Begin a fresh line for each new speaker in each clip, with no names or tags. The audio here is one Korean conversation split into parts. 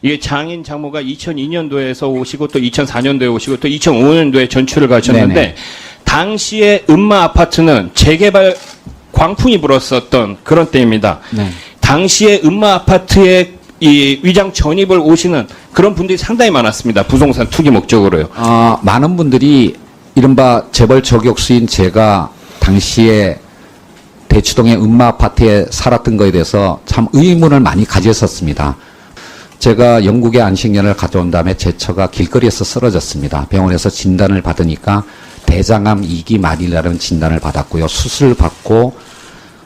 이게 장인 장모가 2002년도에서 오시고 또 2004년도에 오시고 또 2005년도에 전출을 가셨는데
네네.
당시에 음마 아파트는 재개발 광풍이 불었었던 그런 때입니다.
네.
당시에 음마 아파트에 이 위장 전입을 오시는 그런 분들이 상당히 많았습니다. 부동산 투기 목적으로요.
많은 분들이 이른바 재벌 저격수인 제가 당시에 대치동의 음마 아파트에 살았던 것에 대해서 참 의문을 많이 가졌었습니다. 제가 영국의 안식년을 가져온 다음에 제 처가 길거리에서 쓰러졌습니다. 병원에서 진단을 받으니까 대장암 2기 말이라는 진단을 받았고요. 수술을 받고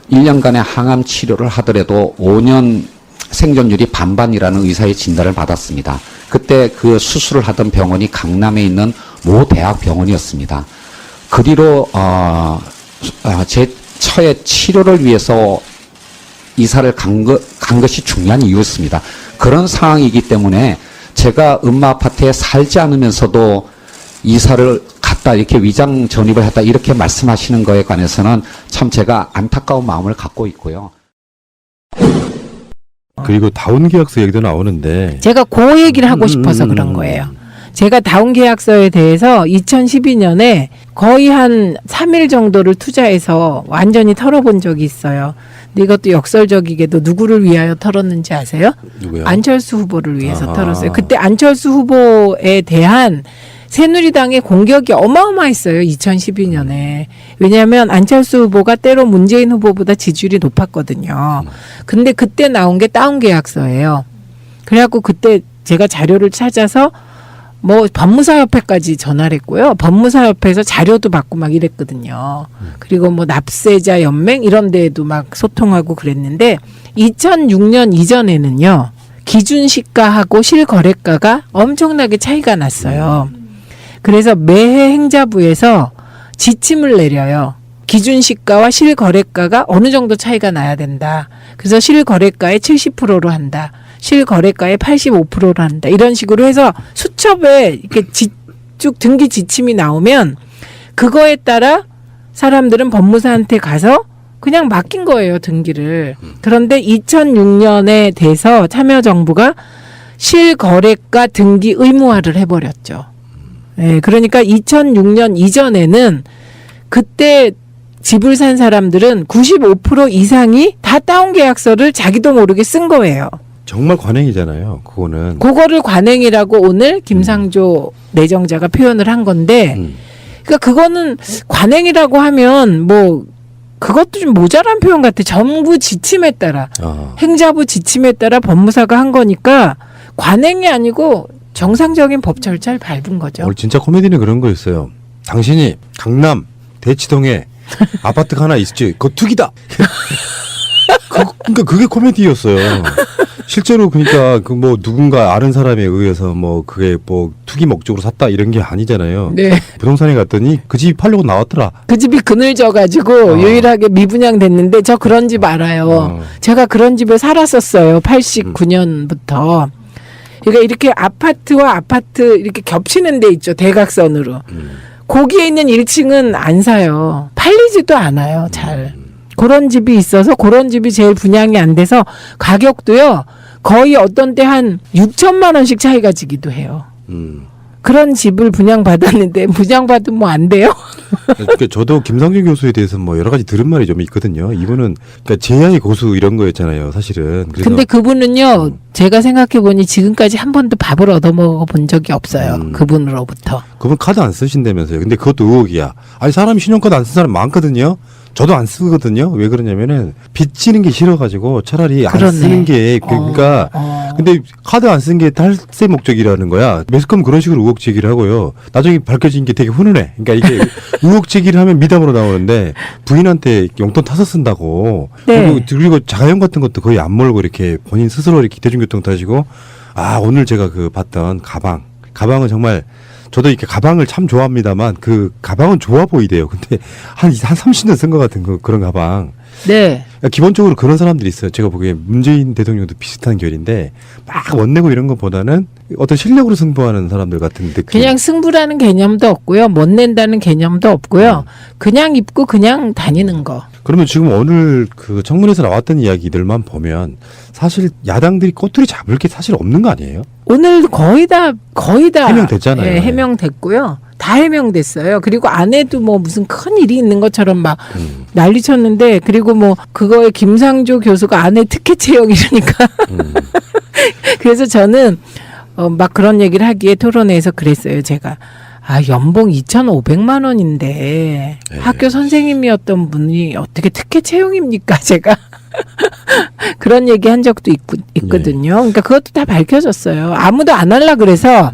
1년간의 항암 치료를 하더라도 5년 생존율이 반반이라는 의사의 진단을 받았습니다. 그때 그 수술을 하던 병원이 강남에 있는 모 대학병원이었습니다. 그리로 제 처의 치료를 위해서 이사를 간 것이 중요한 이유였습니다. 그런 상황이기 때문에 제가 음마 아파트에 살지 않으면서도 이사를 갔다 이렇게 위장 전입을 했다 이렇게 말씀하시는 거에 관해서는 참 제가 안타까운 마음을 갖고 있고요.
그리고 다운 계약서 얘기도 나오는데
제가 그 얘기를 하고 싶어서 그런 거예요. 제가 다운 계약서에 대해서 2012년에 거의 한 3일 정도를 투자해서 완전히 털어본 적이 있어요. 근데 이것도 역설적이게도 누구를 위하여 털었는지 아세요?
누구요?
안철수 후보를 위해서
아하.
털었어요. 그때 안철수 후보에 대한 새누리당의 공격이 어마어마했어요. 2012년에. 왜냐하면 안철수 후보가 때로 문재인 후보보다 지지율이 높았거든요. 근데 그때 나온 게 다운 계약서예요. 그래갖고 그때 제가 자료를 찾아서 뭐 법무사협회까지 전화를 했고요. 법무사협회에서 자료도 받고 막 이랬거든요. 그리고 뭐 납세자 연맹 이런 데에도 막 소통하고 그랬는데 2006년 이전에는요. 기준시가하고 실거래가가 엄청나게 차이가 났어요. 그래서 매해 행자부에서 지침을 내려요. 기준시가와 실거래가가 어느 정도 차이가 나야 된다. 그래서 실거래가의 70%로 한다. 실거래가의 85%로 한다. 이런 식으로 해서 수첩에 이렇게 쭉 등기 지침이 나오면 그거에 따라 사람들은 법무사한테 가서 그냥 맡긴 거예요, 등기를. 그런데 2006년에 돼서 참여정부가 실거래가 등기 의무화를 해버렸죠. 네, 그러니까 2006년 이전에는 그때 집을 산 사람들은 95% 이상이 다 다운 계약서를 자기도 모르게 쓴 거예요.
정말 관행이잖아요. 그거는.
그거를 관행이라고 오늘 김상조 내정자가 표현을 한 건데, 그러니까 그거는 관행이라고 하면 뭐 그것도 좀 모자란 표현 같아. 정부 지침에 따라 행자부 지침에 따라 법무사가 한 거니까 관행이 아니고 정상적인 법 절차를 밟은 거죠.
오늘 진짜 코미디는 그런 거였어요. 당신이 강남 대치동에 아파트가 하나 있지. 그거 투기다. 그러니까 그게 코미디였어요. 실제로 그러니까 그 뭐 누군가 아는 사람에 의해서 뭐 그게 뭐 투기 목적으로 샀다 이런 게 아니잖아요.
네.
부동산에 갔더니 그 집이 팔려고 나왔더라.
그 집이 그늘져가지고 유일하게 미분양 됐는데 저 그런 집 알아요. 제가 그런 집에 살았었어요. 89년부터. 그러니까 이렇게 아파트와 아파트 이렇게 겹치는 데 있죠. 대각선으로. 거기에 있는 1층은 안 사요. 팔리지도 않아요. 잘. 그런 집이 있어서 그런 집이 제일 분양이 안 돼서 가격도요. 거의 어떤 때 한 6천만 원씩 차이가 지기도 해요. 그런 집을 분양받았는데 분양받으면 뭐 안 돼요?
그러니까 저도 김상준 교수에 대해서 뭐 여러 가지 들은 말이 좀 있거든요. 이분은 그러니까 제야의 고수 이런 거였잖아요, 사실은. 그래서
근데 그분은요, 제가 생각해보니 지금까지 한 번도 밥을 얻어먹어 본 적이 없어요. 그분으로부터.
그분 카드 안 쓰신다면서요. 근데 그것도 의혹이야. 아니 사람이 신용카드 안 쓴 사람 많거든요. 저도 안 쓰거든요. 왜 그러냐면은 빚지는 게 싫어가지고 차라리 안
그러네.
쓰는 게 그러니까 근데 카드 안 쓴 게 탈세 목적이라는 거야. 매스컴 그런 식으로 의혹 제기를 하고요. 나중에 밝혀진 게 되게 훈훈해. 그러니까 이게 의혹 제기를 하면 미담으로 나오는데 부인한테 용돈 타서 쓴다고.
네.
그리고 자가용 같은 것도 거의 안 몰고 이렇게 본인 스스로 이렇게 대중교통 타시고 오늘 제가 그 봤던 가방은 정말 저도 이렇게 가방을 참 좋아합니다만 그 가방은 좋아 보이대요. 근데 한 30년 쓴 것 같은 그런 가방.
네.
그러니까 기본적으로 그런 사람들이 있어요. 제가 보기에 문재인 대통령도 비슷한 결인데 막 원내고 이런 것보다는 어떤 실력으로 승부하는 사람들 같은 느낌.
그냥 승부라는 개념도 없고요. 못 낸다는 개념도 없고요. 그냥 입고 그냥 다니는 거.
그러면 지금 오늘 그 청문회에서 나왔던 이야기들만 보면 사실 야당들이 꼬투리 잡을 게 사실 없는 거 아니에요?
오늘 거의 다
해명됐잖아요.
예, 해명됐고요. 다 해명됐어요. 그리고 안에도 뭐 무슨 큰 일이 있는 것처럼 막 난리쳤는데, 그리고 뭐 그거에 김상조 교수가 안에 특혜 채용 이러니까 그래서 저는 막 그런 얘기를 하기에 토론회에서 그랬어요. 제가 연봉 2,500만 원인데 학교 선생님이었던 분이 어떻게 특혜 채용입니까? 제가 그런 얘기 한 적도 있거든요. 그러니까 그것도 다 밝혀졌어요. 아무도 안 할라 그래서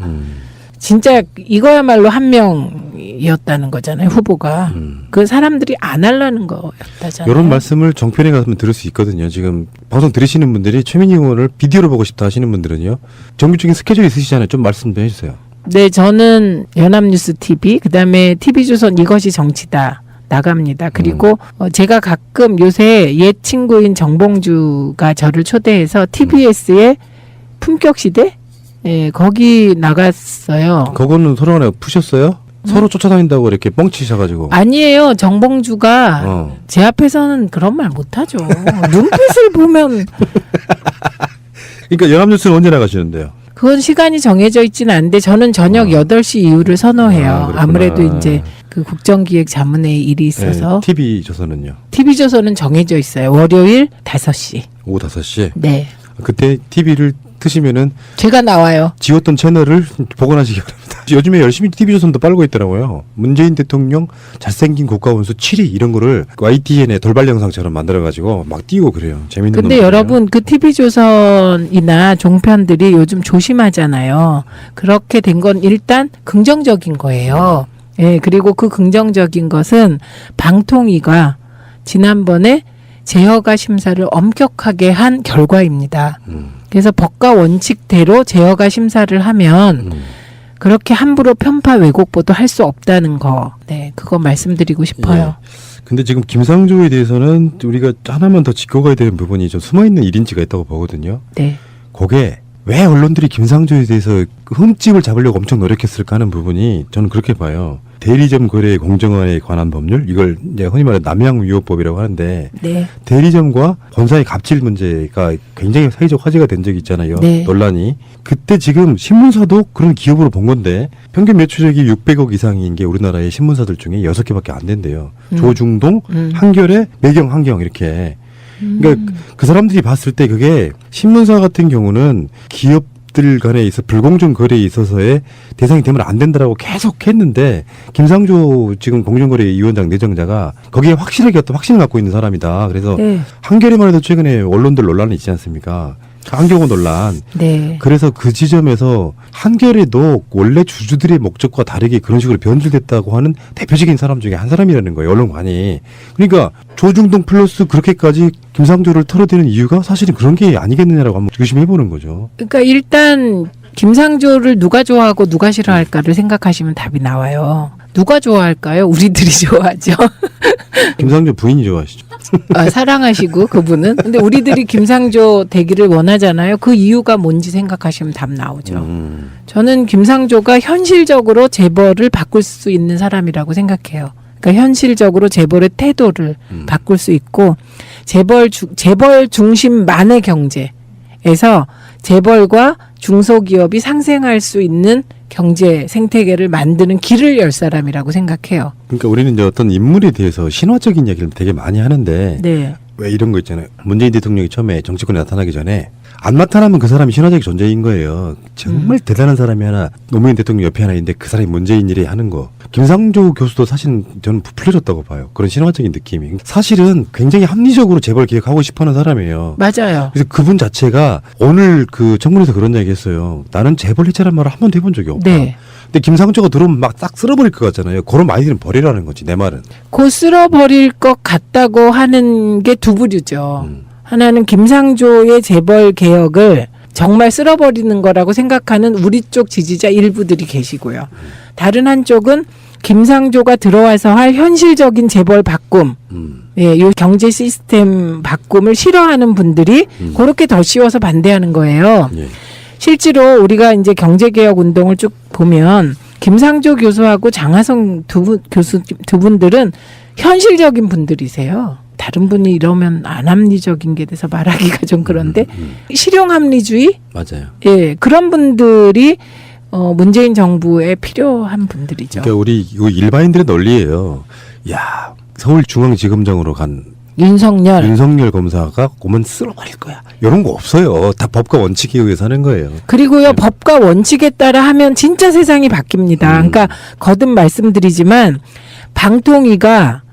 진짜 이거야말로 한 명이었다는 거잖아요. 후보가. 그 사람들이 안 하려는 거였다잖아요.
이런 말씀을 정편에 가면 들을 수 있거든요. 지금 방송 들으시는 분들이 최민희 의원을 비디오로 보고 싶다 하시는 분들은요. 정규적인 스케줄이 있으시잖아요. 좀 말씀 좀 해주세요.
네, 저는 연합뉴스 TV, 그다음에 TV조선 이것이 정치다 나갑니다. 그리고 제가 가끔 요새 옛 친구인 정봉주가 저를 초대해서 TBS의 품격시대? 예, 거기 나갔어요.
그거는 서로 간에 푸셨어요? 서로 쫓아다닌다고 이렇게 뻥치셔가지고.
아니에요. 정봉주가 제 앞에서는 그런 말 못하죠. 눈빛을 보면
그러니까 연합뉴스는 언제 나가시는데요?
그건 시간이 정해져 있지는 않은데 저는 저녁 8시 이후를 선호해요.
그렇구나.
아무래도 이제 그 국정기획 자문회의 일이 있어서.
TV조선은요?
TV조선은 정해져 있어요. 월요일 5시.
오후 5시?
네.
그때 TV를 트시면은
제가 나와요.
지웠던 채널을 복원하시기 바랍니다. 요즘에 열심히 TV조선도 빨고 있더라고요. 문재인 대통령 잘생긴 국가원수 7위 이런 거를 YTN의 돌발 영상처럼 만들어가지고 막 띄우고 그래요. 재밌는
근데
놈들이에요.
여러분 그 TV조선이나 종편들이 요즘 조심하잖아요. 그렇게 된 건 일단 긍정적인 거예요. 예, 그리고 그 긍정적인 것은 방통위가 지난번에 제허가 심사를 엄격하게 한 결과입니다. 그래서 법과 원칙대로 제허가 심사를 하면 그렇게 함부로 편파 왜곡보도 할 수 없다는 거. 네, 그거 말씀드리고 싶어요.
근데 지금 김상조에 대해서는 우리가 하나만 더 짚고 가야 되는 부분이 좀 숨어있는 일인지가 있다고 보거든요.
네.
그게 왜 언론들이 김상조에 대해서 흠집을 잡으려고 엄청 노력했을까 하는 부분이 저는 그렇게 봐요. 대리점 거래 공정화에 관한 법률, 이걸 이제 흔히 말해 남양유업법이라고 하는데
네.
대리점과 본사의 갑질 문제가 굉장히 사회적 화제가 된 적이 있잖아요.
네.
논란이. 그때 지금 신문사도 그런 기업으로 본 건데 평균 매출액이 600억 이상인 게 우리나라의 신문사들 중에 6개밖에 안 된대요. 조중동, 한겨레, 매경, 한경 이렇게. 그러니까 그 사람들이 봤을 때 그게 신문사 같은 경우는 기업들 간에 있어 불공정 거래에 있어서의 대상이 되면 안 된다라고 계속 했는데 김상조 지금 공정거래위원장 내정자가 거기에 확실하게 어떤 확신을 갖고 있는 사람이다. 그래서
네.
한겨레만 해도 최근에 언론들 논란이 있지 않습니까? 한경호 논란.
네.
그래서 그 지점에서 한겨레도 원래 주주들의 목적과 다르게 그런 식으로 변질됐다고 하는 대표적인 사람 중에 한 사람이라는 거예요. 언론관이. 그러니까 조중동 플러스 그렇게까지 김상조를 털어대는 이유가 사실은 그런 게 아니겠느냐라고 한번 의심해보는 거죠.
그러니까 일단 김상조를 누가 좋아하고 누가 싫어할까를 생각하시면 답이 나와요. 누가 좋아할까요? 우리들이 좋아하죠.
김상조 부인이 좋아하시죠.
사랑하시고 그분은. 근데 우리들이 김상조 되기를 원하잖아요. 그 이유가 뭔지 생각하시면 답 나오죠. 저는 김상조가 현실적으로 재벌을 바꿀 수 있는 사람이라고 생각해요. 그러니까 현실적으로 재벌의 태도를 바꿀 수 있고 재벌 중심만의 경제에서 재벌과 중소기업이 상생할 수 있는 경제 생태계를 만드는 길을 열 사람이라고 생각해요.
그러니까 우리는 이제 어떤 인물에 대해서 신화적인 이야기를 되게 많이 하는데
네.
왜 이런 거 있잖아요. 문재인 대통령이 처음에 정치권에 나타나기 전에 안 나타나면 그 사람이 신화적 존재인 거예요. 정말 대단한 사람이 하나 노무현 대통령 옆에 하나 있는데 그 사람이 문재인 일에 하는 거. 김상조 교수도 사실 저는 부풀려졌다고 봐요. 그런 신화적인 느낌이. 사실은 굉장히 합리적으로 재벌 기획하고 싶어하는 사람이에요.
맞아요.
그래서 그분 자체가 오늘 그 청문회에서 그런 이야기 했어요. 나는 재벌 해체란 말을 한 번도 해본 적이 없다.
네.
근데 김상조가 들어오면 막 싹 쓸어버릴 것 같잖아요. 그런 아이들은 버리라는 거지, 내 말은.
곧 쓸어버릴 것 같다고 하는 게 두 부류죠. 하나는 김상조의 재벌 개혁을 정말 쓸어버리는 거라고 생각하는 우리 쪽 지지자 일부들이 계시고요. 다른 한쪽은 김상조가 들어와서 할 현실적인 재벌 바꿈, 예, 요 경제 시스템 바꿈을 싫어하는 분들이 그렇게 더 씌워서 반대하는 거예요.
예.
실제로 우리가 이제 경제개혁 운동을 쭉 보면 김상조 교수하고 장하성 두 분들은 현실적인 분들이세요. 다른 분이 이러면 안합리적인 게 돼서 말하기가 좀 그런데 실용합리주의
맞아요.
예 그런 분들이 문재인 정부에 필요한 분들이죠.
그러니까 우리 이거 일반인들의 논리예요. 야, 서울중앙지검장으로 간
윤석열
윤석열 검사가 오면 쓸어버릴 거야. 이런 거 없어요. 다 법과 원칙에 의해서 하는 거예요.
그리고요 법과 원칙에 따라 하면 진짜 세상이 바뀝니다. 그러니까 거듭 말씀드리지만 방통위가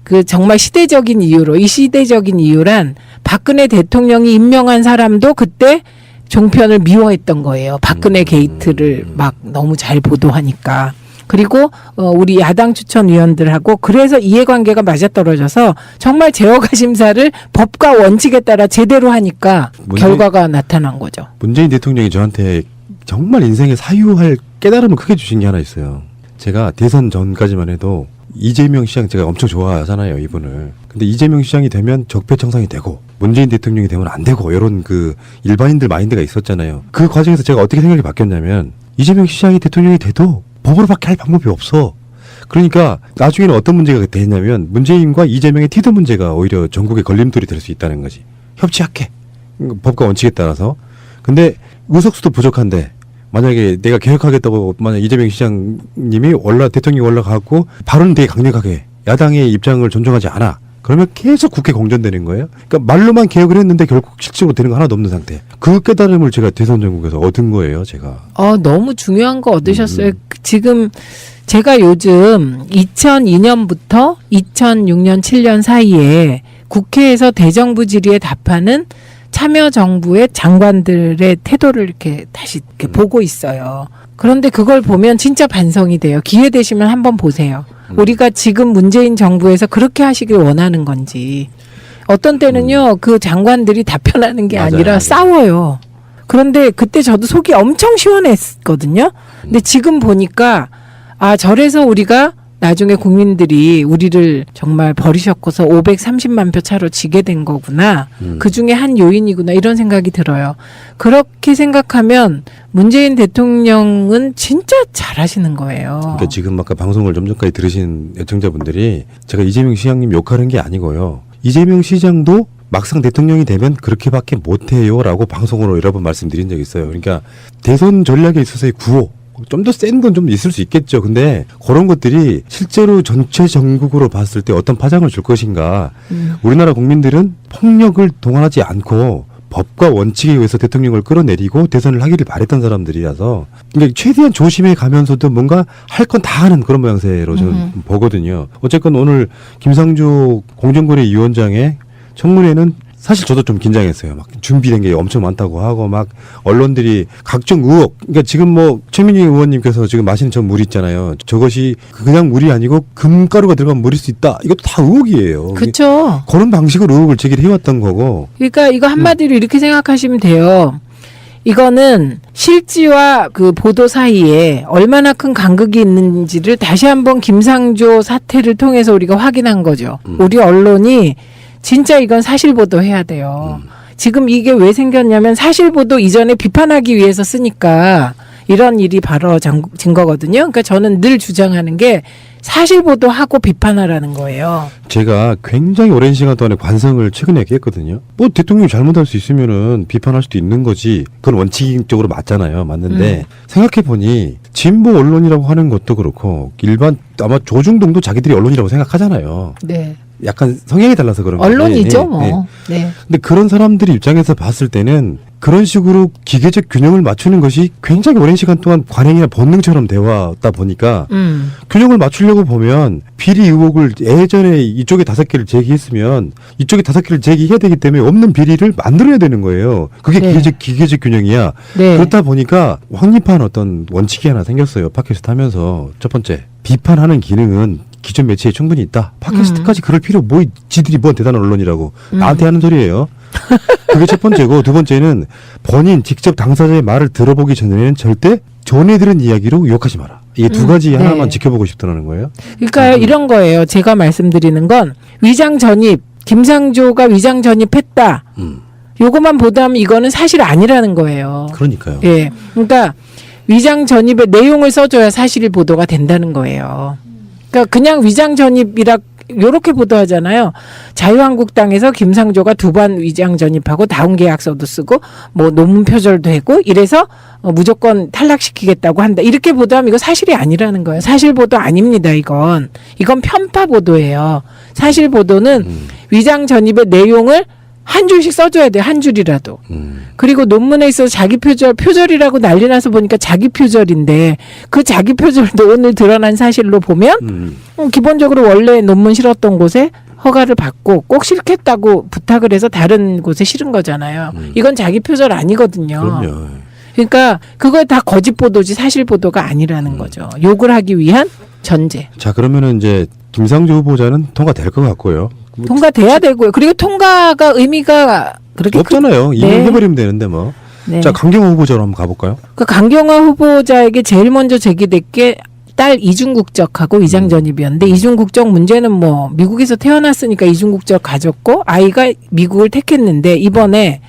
그 정말 시대적인 이유로 이 시대적인 이유란 박근혜 대통령이 임명한 사람도 그때 종편을 미워했던 거예요. 박근혜 게이트를 막 너무 잘 보도하니까. 그리고 우리 야당 추천위원들하고 그래서 이해관계가 맞아떨어져서 정말 제어가 심사를 법과 원칙에 따라 제대로 하니까 결과가 나타난 거죠.
문재인 대통령이 저한테 정말 인생에 사유할 깨달음을 크게 주신 게 하나 있어요. 제가 대선 전까지만 해도 이재명 시장 제가 엄청 좋아하잖아요, 이분을. 근데 이재명 시장이 되면 적폐청산이 되고 문재인 대통령이 되면 안 되고 이런 그 일반인들 마인드가 있었잖아요. 그 과정에서 제가 어떻게 생각이 바뀌었냐면 이재명 시장이 대통령이 돼도 법으로밖에 할 방법이 없어. 그러니까 나중에는 어떤 문제가 되냐면 문재인과 이재명의 티드 문제가 오히려 전국의 걸림돌이 될 수 있다는 거지. 협치할게. 법과 원칙에 따라서. 근데 의석수도 부족한데 만약에 내가 개혁하겠다고 만약 이재명 시장님이 대통령이 올라가고 발언은 되게 강력하게 야당의 입장을 존중하지 않아. 그러면 계속 국회 공전되는 거예요. 그러니까 말로만 개혁을 했는데 결국 실질적으로 되는 거 하나도 없는 상태. 그 깨달음을 제가 대선 전국에서 얻은 거예요, 제가.
너무 중요한 거 얻으셨어요. 지금 제가 요즘 2002년부터 2006년 7년 사이에 국회에서 대정부 질의에 답하는 참여정부의 장관들의 태도를 이렇게 다시 이렇게 보고 있어요. 그런데 그걸 보면 진짜 반성이 돼요. 기회 되시면 한번 보세요. 우리가 지금 문재인 정부에서 그렇게 하시길 원하는 건지. 어떤 때는요, 그 장관들이 답변하는 게
맞아요,
아니라
맞아요.
싸워요. 그런데 그때 저도 속이 엄청 시원했거든요. 근데 지금 보니까, 저래서 우리가 나중에 국민들이 우리를 정말 버리셨고서 530만 표 차로 지게 된 거구나. 그 중에 한 요인이구나. 이런 생각이 들어요. 그렇게 생각하면 문재인 대통령은 진짜 잘하시는 거예요.
그러니까 지금 아까 방송을 좀 전까지 들으신 애청자분들이 제가 이재명 시장님 욕하는 게 아니고요. 이재명 시장도 막상 대통령이 되면 그렇게밖에 못해요라고 방송으로 여러 번 말씀드린 적이 있어요. 그러니까 대선 전략에 있어서의 구호 좀 더 센 건 좀 있을 수 있겠죠. 근데 그런 것들이 실제로 전체 전국으로 봤을 때 어떤 파장을 줄 것인가. 우리나라 국민들은 폭력을 동원하지 않고 법과 원칙에 의해서 대통령을 끌어내리고 대선을 하기를 바랬던 사람들이라서 그러니까 최대한 조심해 가면서도 뭔가 할 건 다 하는 그런 모양새로 저는 보거든요. 어쨌건 오늘 김상조 공정거래위원장의 청문회는 사실 저도 좀 긴장했어요. 막 준비된 게 엄청 많다고 하고 막 언론들이 각종 의혹. 그러니까 지금 뭐 최민희 의원님께서 지금 마시는 저 물 있잖아요. 저것이 그냥 물이 아니고 금가루가 들어간 물일 수 있다. 이것도 다 의혹이에요.
그렇죠.
그런 방식으로 의혹을 제기를 해왔던 거고.
그러니까 이거 한마디로 이렇게 생각하시면 돼요. 이거는 실지와 그 보도 사이에 얼마나 큰 간극이 있는지를 다시 한번 김상조 사태를 통해서 우리가 확인한 거죠. 우리 언론이 진짜 이건 사실 보도해야 돼요. 지금 이게 왜 생겼냐면 사실 보도 이전에 비판하기 위해서 쓰니까 이런 일이 벌어진 거거든요. 그러니까 저는 늘 주장하는 게 사실 보도하고 비판하라는 거예요.
제가 굉장히 오랜 시간 동안에 관성을 최근에 얘기했거든요. 뭐 대통령이 잘못할 수 있으면은 비판할 수도 있는 거지. 그건 원칙적으로 맞잖아요. 맞는데 생각해 보니 진보 언론이라고 하는 것도 그렇고 일반 아마 조중동도 자기들이 언론이라고 생각하잖아요.
네.
약간 성향이 달라서 그런 거예요.
언론이죠, 뭐. 네.
근데 그런 사람들이 입장에서 봤을 때는 그런 식으로 기계적 균형을 맞추는 것이 굉장히 오랜 시간 동안 관행이나 본능처럼 되어왔다 보니까 균형을 맞추려고 보면 비리 의혹을 예전에 이쪽에 5개를 제기했으면 이쪽에 5개를 제기해야 되기 때문에 없는 비리를 만들어야 되는 거예요. 그게
네.
기계적 균형이야.
네.
그렇다 보니까 확립한 어떤 원칙이 하나 생겼어요. 팟캐스트 하면서. 첫 번째, 비판하는 기능은 기존 매체에 충분히 있다. 팟캐스트까지 그럴 필요 뭐 지들이 뭔 대단한 언론이라고 나한테 하는 소리예요. 그게 첫 번째고 두 번째는 본인 직접 당사자의 말을 들어보기 전에는 절대 전에 들은 이야기로 욕하지 마라. 이게 두 가지 하나만
네.
지켜보고 싶다는 거예요.
그러니까 이런 거예요. 제가 말씀드리는 건 위장 전입, 김상조가 위장 전입했다. 요거만 보다면 이거는 사실 아니라는 거예요.
그러니까요.
예. 그러니까 위장 전입의 내용을 써줘야 사실 보도가 된다는 거예요. 그러니까 그냥 위장 전입이라 요렇게 보도하잖아요. 자유한국당에서 김상조가 2번 위장 전입하고 다운 계약서도 쓰고 뭐 논문 표절도 했고 이래서 무조건 탈락시키겠다고 한다. 이렇게 보도하면 이거 사실이 아니라는 거예요. 사실 보도 아닙니다. 이건 편파 보도예요. 사실 보도는 위장 전입의 내용을 한 줄씩 써줘야 돼요. 한 줄이라도. 그리고 논문에 있어서 자기 표절이라고 난리 나서 보니까 자기 표절인데 그 자기 표절도 오늘 드러난 사실로 보면 기본적으로 원래 논문 실었던 곳에 허가를 받고 꼭 싫겠다고 부탁을 해서 다른 곳에 실은 거잖아요. 이건 자기 표절 아니거든요.
그럼요.
그러니까 그거 다 거짓 보도지 사실 보도가 아니라는 거죠. 욕을 하기 위한 전제.
자, 그러면은 이제 김상조 후보자는 통과될 것 같고요. 뭐
통과돼야 되고요. 그리고 통과가 의미가 그렇게
없잖아요. 이미
네.
해버리면 되는데 뭐.
네.
자, 강경호 후보자로 한번 가볼까요?
그 강경화 후보자에게 제일 먼저 제기된 게 딸 이중국적하고 위장 전입이었는데 이중국적 문제는 뭐 미국에서 태어났으니까 이중국적 가졌고 아이가 미국을 택했는데 이번에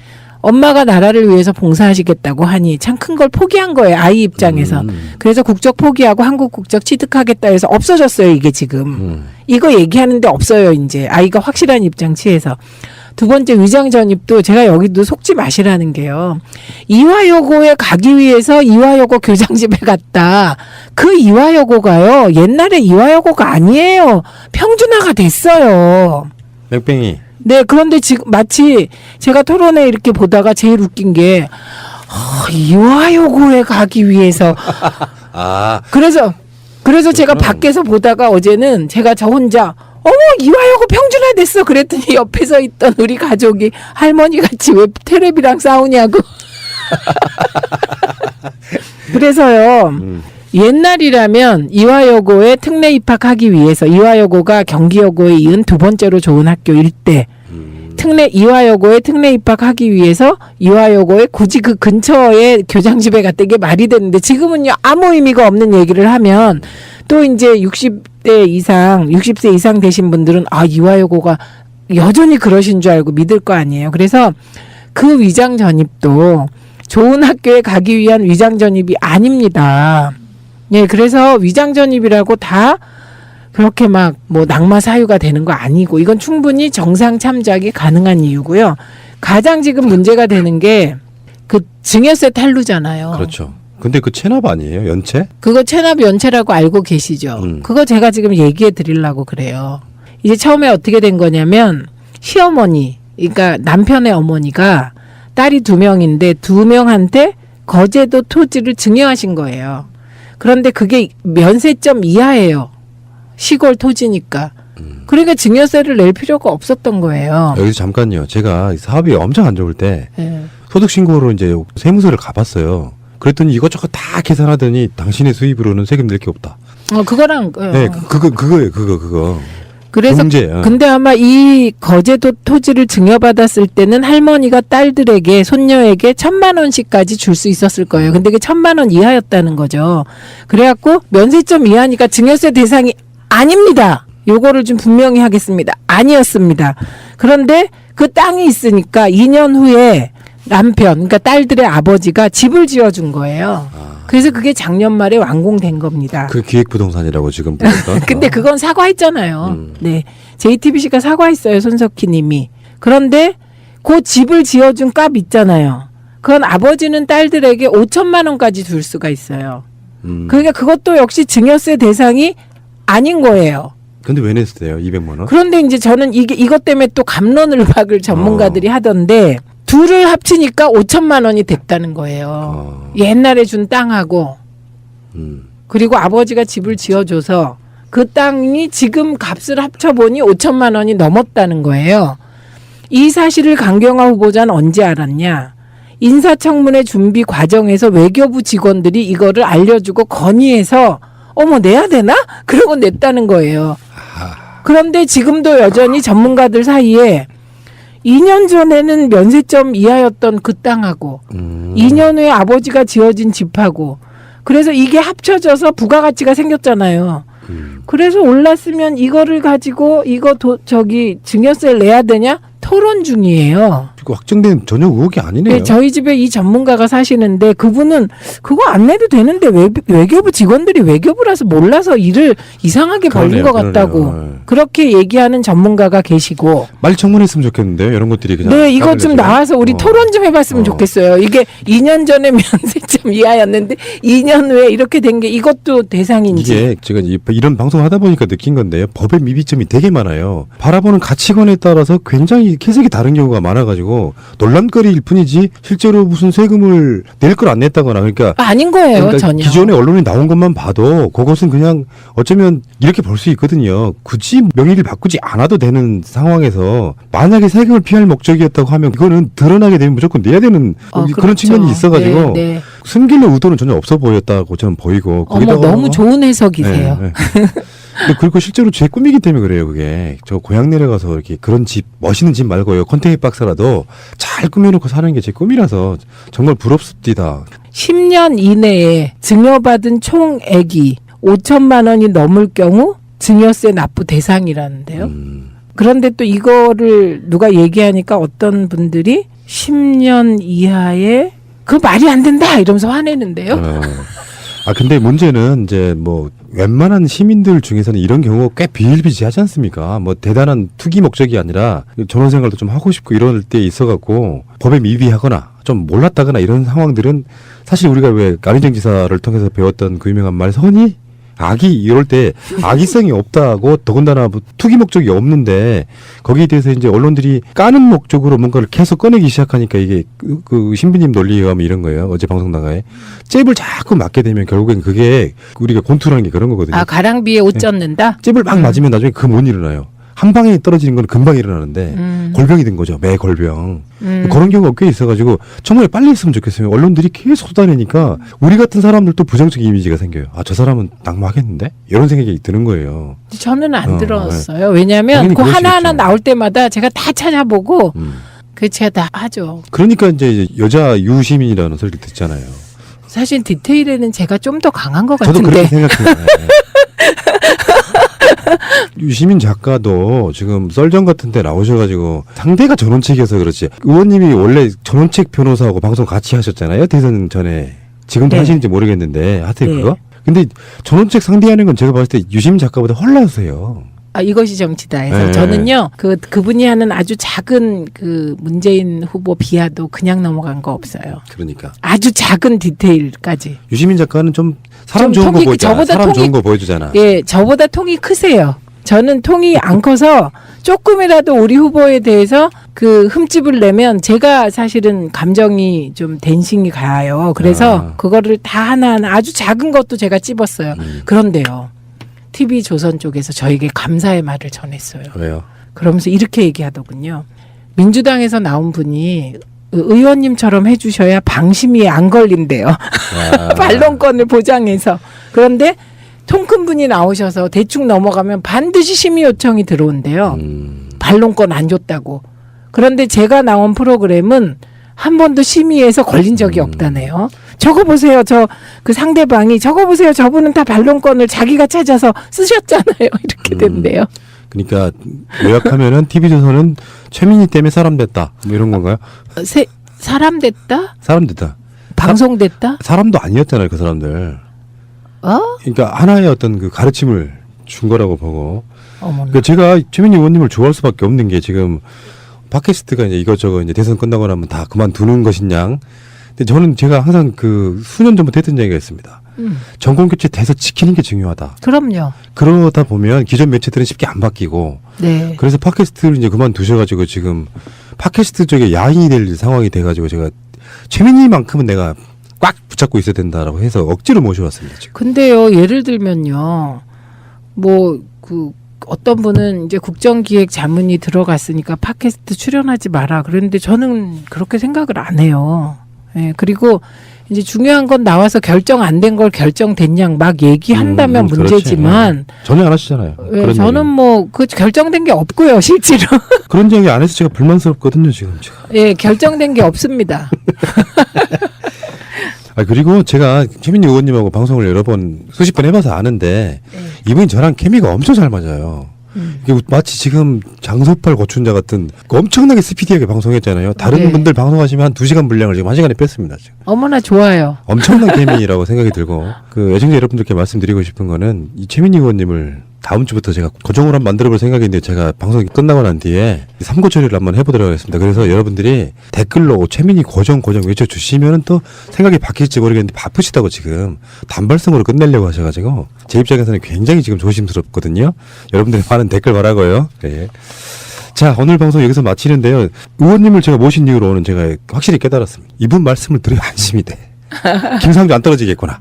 엄마가 나라를 위해서 봉사하시겠다고 하니 참 큰 걸 포기한 거예요. 아이 입장에서. 그래서 국적 포기하고 한국 국적 취득하겠다 해서 없어졌어요. 이게 지금. 이거 얘기하는데 없어요. 이제 아이가 확실한 입장 취해서. 두 번째 위장 전입도 제가 여기도 속지 마시라는 게요. 이화여고에 가기 위해서 이화여고 교장집에 갔다. 그 이화여고가요. 옛날에 이화여고가 아니에요. 평준화가 됐어요.
뺑뺑이.
네, 그런데 지금 마치 제가 토론회 이렇게 보다가 제일 웃긴 게 이화여고에 가기 위해서
아,
그래서 제가 밖에서 보다가 어제는 제가 저 혼자 어머 이화여고 평준화 됐어 그랬더니 옆에서 있던 우리 가족이 할머니 같이 왜 테레비랑 싸우냐고 그래서요 옛날이라면 이화여고에 특례 입학하기 위해서 이화여고가 경기여고에 이은 두 번째로 좋은 학교일 때 이화여고에 특례 입학하기 위해서 이화여고에 굳이 그 근처에 교장집에 갔다 이게 말이 되는데 지금은요 아무 의미가 없는 얘기를 하면 또 이제 60세 이상 되신 분들은 아 이화여고가 여전히 그러신 줄 알고 믿을 거 아니에요. 그래서 그 위장 전입도 좋은 학교에 가기 위한 위장 전입이 아닙니다. 예, 그래서 위장 전입이라고 다 그렇게 막 뭐 낙마 사유가 되는 거 아니고 이건 충분히 정상 참작이 가능한 이유고요. 가장 지금 문제가 되는 게 그 증여세 탈루잖아요.
그렇죠. 근데 그 체납 아니에요? 연체?
그거 체납 연체라고 알고 계시죠? 그거 제가 지금 얘기해 드리려고 그래요. 이제 처음에 어떻게 된 거냐면 시어머니, 그러니까 남편의 어머니가 딸이 2명인데 2명한테 거제도 토지를 증여하신 거예요. 그런데 그게 면세점 이하예요. 시골 토지니까. 그러니까 증여세를 낼 필요가 없었던 거예요.
여기서 잠깐요. 제가 이 사업이 엄청 안 좋을 때
네.
소득신고로 이제 세무서를 가봤어요. 그랬더니 이것저것 다 계산하더니 당신의 수입으로는 세금 낼 게 없다.
그거랑
네, 그거.
그래서
문제.
근데 아마 이 거제도 토지를 증여받았을 때는 할머니가 딸들에게 손녀에게 1,000만 원씩까지 줄 수 있었을 거예요. 근데 그게 1,000만 원 이하였다는 거죠. 그래갖고 면세점 이하니까 증여세 대상이 아닙니다. 요거를 좀 분명히 하겠습니다. 아니었습니다. 그런데 그 땅이 있으니까 2년 후에 남편, 그러니까 딸들의 아버지가 집을 지어준 거예요. 그래서 그게 작년 말에 완공된 겁니다.
그 기획부동산이라고 지금 보니까.
근데 그건 사과했잖아요. 네. JTBC가 사과했어요. 손석희 님이. 그런데 그 집을 지어준 값 있잖아요. 그건 아버지는 딸들에게 5천만 원까지 줄 수가 있어요. 그러니까 그것도 역시 증여세 대상이 아닌 거예요.
근데 왜 냈어요? 200만 원?
그런데 이제 저는 이것 때문에 또 갑론을 박을 전문가들이 하던데 둘을 합치니까 5천만 원이 됐다는 거예요. 옛날에 준 땅하고 그리고 아버지가 집을 지어줘서 그 땅이 지금 값을 합쳐보니 5천만 원이 넘었다는 거예요. 이 사실을 강경화 후보자는 언제 알았냐. 인사청문회 준비 과정에서 외교부 직원들이 이거를 알려주고 건의해서 어머 내야 되나? 그러고 냈다는 거예요. 그런데 지금도 여전히 전문가들 사이에 2년 전에는 면세점 이하였던 그 땅하고 2년 후에 아버지가 지어진 집하고 그래서 이게 합쳐져서 부가가치가 생겼잖아요. 그래서 올랐으면 이거를 가지고 이거 증여세를 내야 되냐? 토론 중이에요.
확정된 전혀 의혹이 아니네요.
네, 저희 집에 이 전문가가 사시는데 그분은 그거 안 내도 되는데 외교부 직원들이 외교부라서 몰라서 일을 이상하게 벌린
그러네요,
것 같다고
그러네요.
그렇게 얘기하는 전문가가 계시고
빨리 청문했으면 좋겠는데요. 이런 것들이 그냥.
네, 이거 좀
까불려서.
나와서 우리 토론 좀 해봤으면 좋겠어요. 이게 2년 전에 면세점 이하였는데 2년 후에 이렇게 된 게 이것도 대상인지.
이게 제가 이런 방송을 하다 보니까 느낀 건데요. 법의 미비점이 되게 많아요. 바라보는 가치관에 따라서 굉장히 해석이 다른 경우가 많아가지고 논란거리일 뿐이지 실제로 무슨 세금을 낼 걸 안 냈다거나 그러니까
아닌 거예요,
그러니까
전혀.
기존에 언론에 나온 것만 봐도 그것은 그냥 어쩌면 이렇게 볼 수 있거든요. 굳이 명의를 바꾸지 않아도 되는 상황에서 만약에 세금을 피할 목적이었다고 하면 이거는 드러나게 되면 무조건 내야 되는 그런
그렇죠.
측면이 있어가지고
네, 네.
숨기려 의도는 전혀 없어 보였다고 저는 보이고
어머, 너무 좋은 해석이세요.
네, 네. 근데 그리고 실제로 제 꿈이기 때문에 그래요. 그게 저 고향 내려가서 이렇게 그런 집 멋있는 집 말고요 컨테이너 박스라도 잘 꾸며놓고 사는 게 제 꿈이라서 정말 부럽습니다.
10년 이내에 증여받은 총액이 5천만 원이 넘을 경우 증여세 납부 대상이라는데요. 그런데 또 이거를 누가 얘기하니까 어떤 분들이 10년 이하에 그 말이 안 된다 이러면서 화내는데요.
근데 문제는 이제 뭐 웬만한 시민들 중에서는 이런 경우가 꽤 비일비재하지 않습니까? 뭐 대단한 투기 목적이 아니라 전원 생활도 좀 하고 싶고 이럴 때 있어갖고 법에 미비하거나 좀 몰랐다거나 이런 상황들은 사실 우리가 왜 안희정 지사를 통해서 배웠던 그 유명한 말 선의? 악의 이럴 때 악의성이 없다고 더군다나 뭐 투기 목적이 없는데 거기에 대해서 이제 언론들이 까는 목적으로 뭔가를 계속 꺼내기 시작하니까 이게 그 신부님 논리에 의하면 이런 거예요. 어제 방송 나가에 잽을 자꾸 맞게 되면 결국엔 그게 우리가 권투라는 게 그런 거거든요.
아, 가랑비에 옷 젖는다?
잽을 막 맞으면 나중에 그 못 일어나요. 한 방에 떨어지는 건 금방 일어나는데 골병이 된 거죠. 매 골병. 그런 경우가 꽤 있어가지고 정말 빨리 했으면 좋겠어요. 언론들이 계속 쏟아내니까 우리 같은 사람들도 부정적 이미지가 생겨요. 아, 저 사람은 낙마하겠는데? 이런 생각이 드는 거예요.
저는 안 들었어요.
네.
왜냐하면
당연히
그
그러시겠죠.
하나하나 나올 때마다 제가 다 찾아보고 그 제가 다 하죠.
그러니까 이제 여자 유시민이라는 소리를 듣잖아요.
사실 디테일에는 제가 좀 더 강한 것
저도
같은데.
그렇게 생각해요. 유시민 작가도 지금 썰전 같은 데 나오셔가지고 상대가 전원책이어서 그렇지 의원님이 원래 전원책 변호사하고 방송 같이 하셨잖아요. 대선 전에. 지금도
네.
하시는지 모르겠는데 하여튼
네.
그거? 근데 전원책 상대하는 건 제가 봤을 때 유시민 작가보다 헐나세요.
아, 이것이 정치다 해서
네.
저는요 그분이 하는 아주 작은 그 문재인 후보 비하도 그냥 넘어간 거 없어요.
그러니까
아주 작은 디테일까지.
유시민 작가는 좀 사람
좀
좋은 거
통이-
보여주잖아.
저보다
사람
통이-
좋은 거 보여주잖아.
예, 저보다 통이 크세요. 저는 통이 안 커서 조금이라도 우리 후보에 대해서 그 흠집을 내면 제가 사실은 감정이 좀 댄싱이 가요. 그래서 그거를 다 하나하나 아주 작은 것도 제가 찝었어요. 그런데요. TV조선 쪽에서 저에게 감사의 말을 전했어요.
왜요?
그러면서 이렇게 얘기하더군요. 민주당에서 나온 분이 의원님처럼 해주셔야 방심이 안 걸린대요. 반론권을 보장해서. 그런데 통 큰 분이 나오셔서 대충 넘어가면 반드시 심의 요청이 들어온대요. 반론권 안 줬다고. 그런데 제가 나온 프로그램은 한 번도 심의에서 걸린 적이 없다네요. 저거 보세요. 저 그 상대방이 저거 보세요. 저분은 다 반론권을 자기가 찾아서 쓰셨잖아요. 이렇게 된대요.
그러니까 요약하면은 TV조선은 최민희 때문에 사람 됐다. 뭐 이런 건가요?
사람 됐다?
사람 됐다.
방송 됐다?
사람도 아니었잖아요, 그 사람들.
어?
그러니까 하나의 어떤 그 가르침을 준 거라고 보고.
어머나.
그러니까 제가 최민희 의원님을 좋아할 수밖에 없는 게 지금 팟캐스트가 이제 이것저것 이제 대선 끝나고 나면 다 그만두는 것이냐. 근데 저는 제가 항상 그 수년 전부터 했던 얘기가 있습니다. 정권 교체 돼서 지키는 게 중요하다.
그럼요.
그러다 보면 기존 매체들은 쉽게 안 바뀌고.
네.
그래서 팟캐스트를 이제 그만두셔가지고 지금 팟캐스트 쪽에 야인이 될 상황이 돼가지고 제가 최민희만큼은 내가 꽉 붙잡고 있어야 된다라고 해서 억지로 모셔왔습니다, 지금.
근데요, 예를 들면요, 뭐, 어떤 분은 이제 국정기획 자문이 들어갔으니까 팟캐스트 출연하지 마라. 그런데 저는 그렇게 생각을 안 해요. 예, 그리고 이제 중요한 건 나와서 결정 안 된 걸 결정됐냐 막 얘기한다면
그렇지.
문제지만,
전혀 안 하시잖아요.
예,
그런
저는
얘기.
뭐, 그 결정된 게 없고요, 실제로.
그런 얘기 안 해서 제가 불만스럽거든요, 지금. 제가.
예, 결정된 게 없습니다.
그리고 제가 최민희 의원님하고 방송을 여러 번 수십 번 해봐서 아는데 이분이 저랑 케미가 엄청 잘 맞아요. 이게 마치 지금 장소팔 고춘자 같은 엄청나게 스피디하게 방송했잖아요. 다른
네.
분들 방송하시면 한 2시간 분량을 지금 1시간에 뺐습니다. 지금.
어머나 좋아요.
엄청난 케미라고 생각이 들고 그 애청자 여러분들께 말씀드리고 싶은 거는 이 최민희 의원님을 다음 주부터 제가 고정으로 한번 만들어볼 생각인데 제가 방송이 끝나고 난 뒤에 삼고 처리를 한번 해보도록 하겠습니다. 그래서 여러분들이 댓글로 최민희 고정 외쳐주시면 또 생각이 바뀔지 모르겠는데 바쁘시다고 지금 단발성으로 끝내려고 하셔가지고 제 입장에서는 굉장히 지금 조심스럽거든요. 여러분들의 많은 댓글 바라고요. 네. 자, 오늘 방송 여기서 마치는데요. 의원님을 제가 모신 이후로는 제가 확실히 깨달았습니다. 이분 말씀을 들어야 안심이 돼. 김상조 안 떨어지겠구나.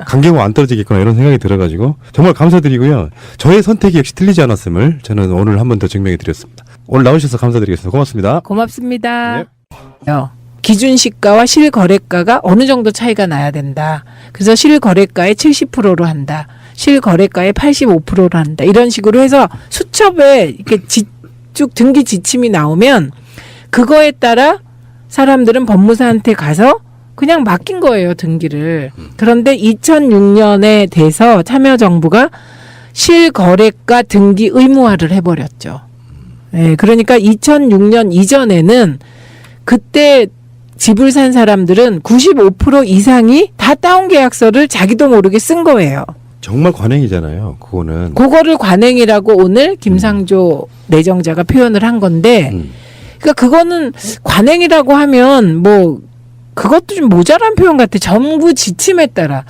강경호 안 떨어지겠구나. 이런 생각이 들어가지고 정말 감사드리고요. 저의 선택이 역시 틀리지 않았음을 저는 오늘 한 번 더 증명해 드렸습니다. 오늘 나오셔서 감사드리겠습니다. 고맙습니다.
고맙습니다.
네.
기준시가와 실거래가가 어느 정도 차이가 나야 된다. 그래서 실거래가의 70%로 한다. 실거래가의 85%로 한다. 이런 식으로 해서 수첩에 이렇게 쭉 등기 지침이 나오면 그거에 따라 사람들은 법무사한테 가서 그냥 맡긴 거예요, 등기를. 그런데 2006년에 돼서 참여정부가 실거래가 등기 의무화를 해버렸죠. 네, 그러니까 2006년 이전에는 그때 집을 산 사람들은 95% 이상이 다 다운계약서를 자기도 모르게 쓴 거예요.
정말 관행이잖아요. 그거는.
그거를 관행이라고 오늘 김상조 내정자가 표현을 한 건데, 그러니까 그거는 관행이라고 하면 뭐 그것도 좀 모자란 표현 같아. 정부 지침에 따라,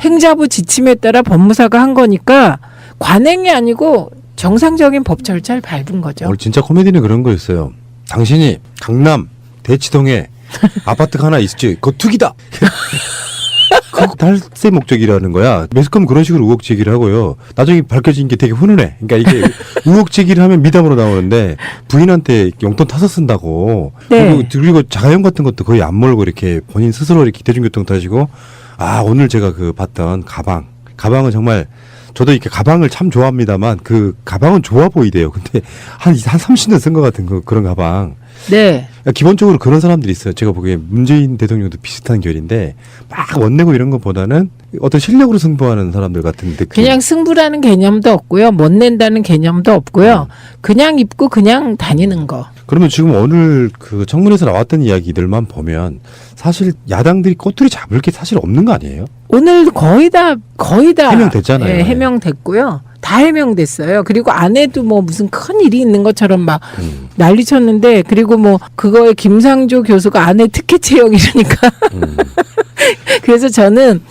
행자부 지침에 따라 법무사가 한 거니까 관행이 아니고 정상적인 법 절차를 밟은 거죠.
오늘 진짜 코미디는 그런 거였어요. 당신이 강남 대치동에 아파트가 하나 있지. 그거 투기다. 그 탈세 목적이라는 거야. 매스컴 그런 식으로 의혹 제기를 하고요. 나중에 밝혀진 게 되게 훈훈해. 그러니까 이게 의혹 제기를 하면 미담으로 나오는데 부인한테 용돈 타서 쓴다고.
네.
그리고 자가용 같은 것도 거의 안 몰고 이렇게 본인 스스로 이렇게 대중교통 타시고. 아, 오늘 제가 그 봤던 가방은 정말 저도 이렇게 가방을 참 좋아합니다만 그 가방은 좋아 보이대요. 근데 한 30년 쓴 것 같은 그런 가방.
네.
기본적으로 그런 사람들이 있어요. 제가 보기에 문재인 대통령도 비슷한 결인데 막 원내고 이런 것보다는 어떤 실력으로 승부하는 사람들 같은 느낌.
그냥 승부라는 개념도 없고요. 못 낸다는 개념도 없고요. 그냥 입고 그냥 다니는 거.
그러면 지금 오늘 그 청문회에서 나왔던 이야기들만 보면 사실 야당들이 꼬투리 잡을 게 사실 없는 거 아니에요?
오늘 거의 다
해명됐잖아요.
예, 해명됐고요. 다 해명됐어요. 그리고 안에도 뭐 무슨 큰 일이 있는 것처럼 막 난리쳤는데, 그리고 뭐 그거에 김상조 교수가 안에 특혜 채용 이러니까 그래서 저는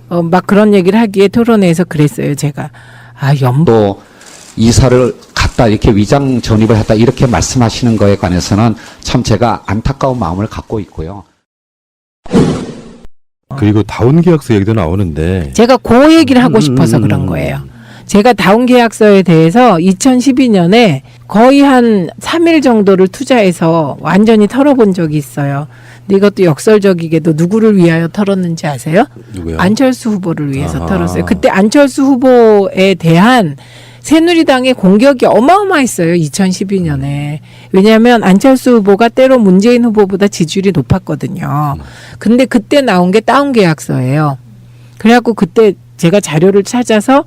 막 그런 얘기를 하기에 토론회에서 그랬어요. 제가
또 이사를 갔다 이렇게 위장 전입을 했다 이렇게 말씀하시는 거에 관해서는 참 제가 안타까운 마음을 갖고 있고요.
그리고 다운계약서 얘기도 나오는데
제가 그 얘기를 하고 싶어서 그런 거예요. 제가 다운계약서에 대해서 2012년에 거의 한 3일 정도를 투자해서 완전히 털어본 적이 있어요. 근데 이것도 역설적이게도 누구를 위하여 털었는지 아세요?
누구요?
안철수 후보를 위해서
아하.
털었어요. 그때 안철수 후보에 대한 새누리당의 공격이 어마어마했어요. 2012년에. 왜냐하면 안철수 후보가 때로 문재인 후보보다 지지율이 높았거든요. 근데 그때 나온 게 다운계약서예요. 그래갖고 그때 제가 자료를 찾아서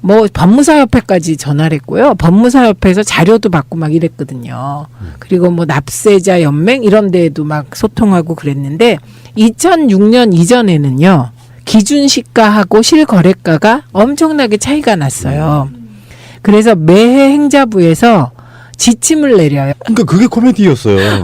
뭐 법무사협회까지 전화를 했고요. 법무사협회에서 자료도 받고 막 이랬거든요. 그리고 뭐 납세자 연맹 이런 데에도 막 소통하고 그랬는데 2006년 이전에는요. 기준시가하고 실거래가가 엄청나게 차이가 났어요. 그래서 매해 행자부에서 지침을 내려요.
그러니까 그게 코미디였어요.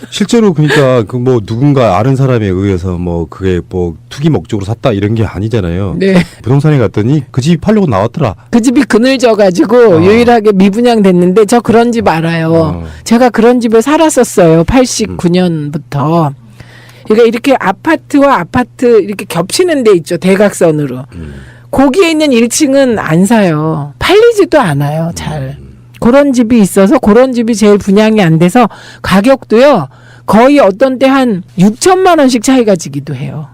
실제로 그러니까 그 뭐 누군가 아는 사람에 의해서 뭐 그게 뭐 투기 목적으로 샀다 이런 게 아니잖아요.
네.
부동산에 갔더니 그 집이 팔려고 나왔더라.
그 집이 그늘져가지고 유일하게 미분양 됐는데 저 그런 집 알아요. 제가 그런 집에 살았었어요. 89년부터. 그러니까 이렇게 아파트와 아파트 이렇게 겹치는 데 있죠. 대각선으로. 거기에 있는 1층은 안 사요. 팔리지도 않아요. 잘. 그런 집이 있어서 그런 집이 제일 분양이 안 돼서 가격도요. 거의 어떤 때 한 6천만 원씩 차이가 지기도 해요.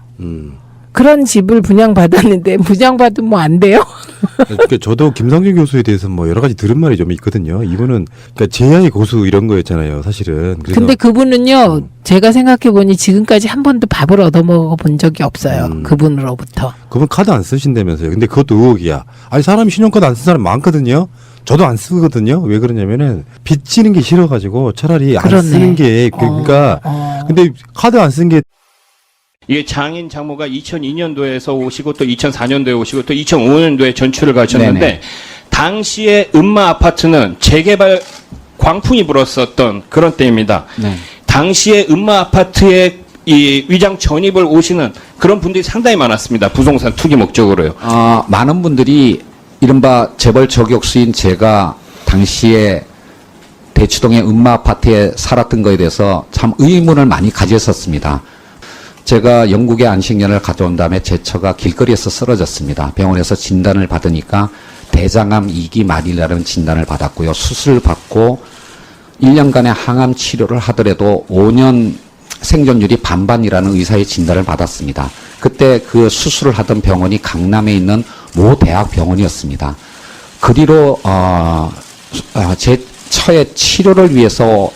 그런 집을 분양받았는데 분양받으면 뭐 안 돼요?
그러니까 저도 김상준 교수에 대해서 뭐 여러 가지 들은 말이 좀 있거든요. 이분은 그러니까 제야의 고수 이런 거였잖아요, 사실은. 그래서
근데 그분은요, 제가 생각해보니 지금까지 한 번도 밥을 얻어먹어 본 적이 없어요. 그분으로부터.
그분 카드 안 쓰신다면서요. 근데 그것도 의혹이야. 아니 사람이 신용카드 안 쓴 사람 많거든요. 저도 안 쓰거든요. 왜 그러냐면은 빚지는 게 싫어가지고 차라리 안
그렇네.
쓰는 게 그러니까 근데 카드 안 쓴 게
이게 장인 장모가 2002년도에서 오시고 또 2004년도에 오시고 또 2005년도에 전출을 가셨는데
네네.
당시에 음마 아파트는 재개발 광풍이 불었었던 그런 때입니다.
네.
당시에 음마 아파트에 이 위장 전입을 오시는 그런 분들이 상당히 많았습니다. 부동산 투기 목적으로요.
많은 분들이 이른바 재벌 저격수인 제가 당시에 대치동의 음마 아파트에 살았던 거에 대해서 참 의문을 많이 가졌었습니다. 제가 영국의 안식년을 가져온 다음에 제 처가 길거리에서 쓰러졌습니다. 병원에서 진단을 받으니까 대장암 2기 말이라는 진단을 받았고요. 수술을 받고 1년간의 항암 치료를 하더라도 5년 생존율이 반반이라는 의사의 진단을 받았습니다. 그때 그 수술을 하던 병원이 강남에 있는 모 대학병원이었습니다. 그리로 제 처의 치료를 위해서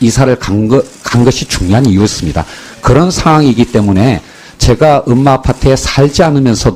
이사를 간 것이 중요한 이유였습니다. 그런 상황이기 때문에 제가 음마 아파트에 살지 않으면서